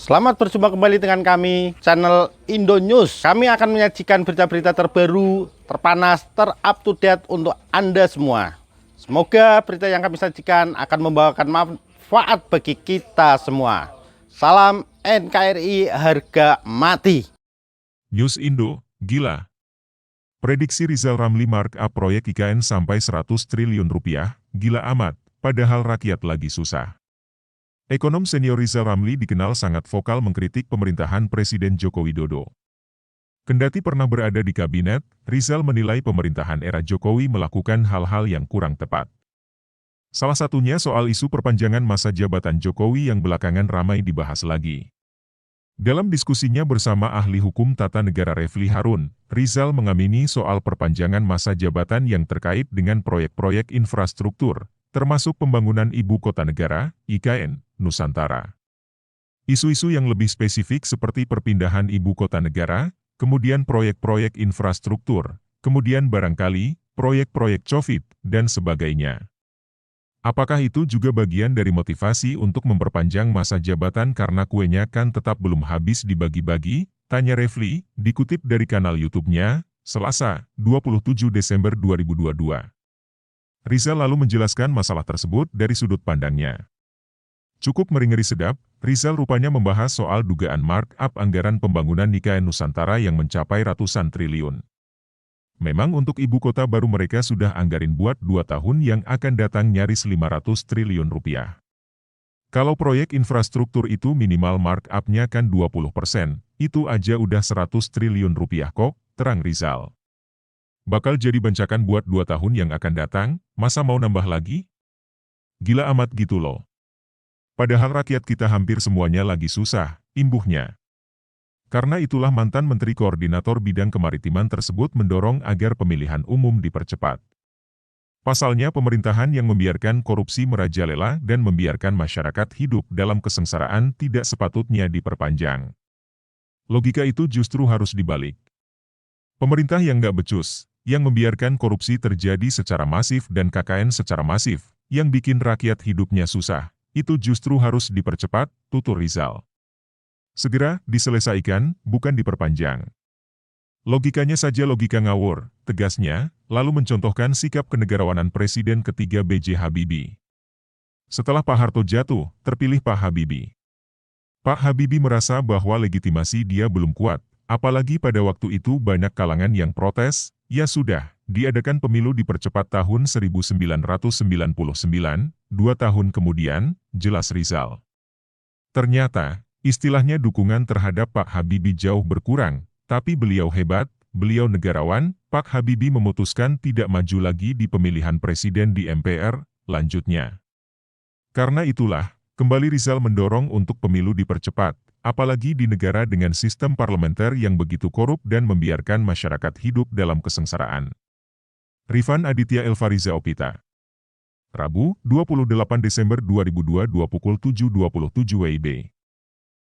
Selamat berjumpa kembali dengan kami, channel Indo News. Kami akan menyajikan berita-berita terbaru, terpanas, ter-up-to-date untuk Anda semua. Semoga berita yang kami sajikan akan membawakan manfaat bagi kita semua. Salam NKRI harga mati. News Indo, gila. Prediksi Rizal Ramli markup proyek IKN sampai 100 triliun rupiah, gila amat, padahal rakyat lagi susah. Ekonom senior Rizal Ramli dikenal sangat vokal mengkritik pemerintahan Presiden Joko Widodo. Kendati pernah berada di kabinet, Rizal menilai pemerintahan era Jokowi melakukan hal-hal yang kurang tepat. Salah satunya soal isu perpanjangan masa jabatan Jokowi yang belakangan ramai dibahas lagi. Dalam diskusinya bersama ahli hukum tata negara Refli Harun, Rizal mengamini soal perpanjangan masa jabatan yang terkait dengan proyek-proyek infrastruktur, termasuk pembangunan Ibu Kota Negara, IKN, Nusantara. Isu-isu yang lebih spesifik seperti perpindahan Ibu Kota Negara, kemudian proyek-proyek infrastruktur, kemudian barangkali proyek-proyek COVID, dan sebagainya. Apakah itu juga bagian dari motivasi untuk memperpanjang masa jabatan karena kuenya kan tetap belum habis dibagi-bagi? Tanya Refli, dikutip dari kanal YouTube-nya, Selasa, 27 Desember 2022. Rizal lalu menjelaskan masalah tersebut dari sudut pandangnya. Cukup ngeri-ngeri sedap, Rizal rupanya membahas soal dugaan markup anggaran pembangunan IKN Nusantara yang mencapai ratusan triliun. Memang untuk ibu kota baru mereka sudah anggarin buat 2 tahun yang akan datang nyaris 500 triliun rupiah. Kalau proyek infrastruktur itu minimal markup-nya kan 20%, itu aja udah 100 triliun rupiah kok, terang Rizal. Bakal jadi bancakan buat 2 tahun yang akan datang, masa mau nambah lagi? Gila amat gitu loh. Padahal rakyat kita hampir semuanya lagi susah, imbuhnya. Karena itulah mantan Menteri Koordinator Bidang Kemaritiman tersebut mendorong agar pemilihan umum dipercepat. Pasalnya pemerintahan yang membiarkan korupsi merajalela dan membiarkan masyarakat hidup dalam kesengsaraan tidak sepatutnya diperpanjang. Logika itu justru harus dibalik. Pemerintah yang nggak becus, yang membiarkan korupsi terjadi secara masif dan KKN secara masif, yang bikin rakyat hidupnya susah, itu justru harus dipercepat, tutur Rizal. Segera diselesaikan, bukan diperpanjang. Logikanya saja logika ngawur, tegasnya, lalu mencontohkan sikap kenegarawanan Presiden ketiga B.J. Habibie. Setelah Pak Harto jatuh, terpilih Pak Habibie. Pak Habibie merasa bahwa legitimasi dia belum kuat, apalagi pada waktu itu banyak kalangan yang protes, ya sudah, diadakan pemilu dipercepat tahun 1999, 2 tahun kemudian, jelas Rizal. Ternyata, istilahnya dukungan terhadap Pak Habibie jauh berkurang, tapi beliau hebat, beliau negarawan, Pak Habibie memutuskan tidak maju lagi di pemilihan presiden di MPR, lanjutnya. Karena itulah, kembali Rizal mendorong untuk pemilu dipercepat, apalagi di negara dengan sistem parlementer yang begitu korup dan membiarkan masyarakat hidup dalam kesengsaraan. Rifan Aditya Elfariza Opita. Rabu, 28 Desember 2022 pukul 7.27 WIB.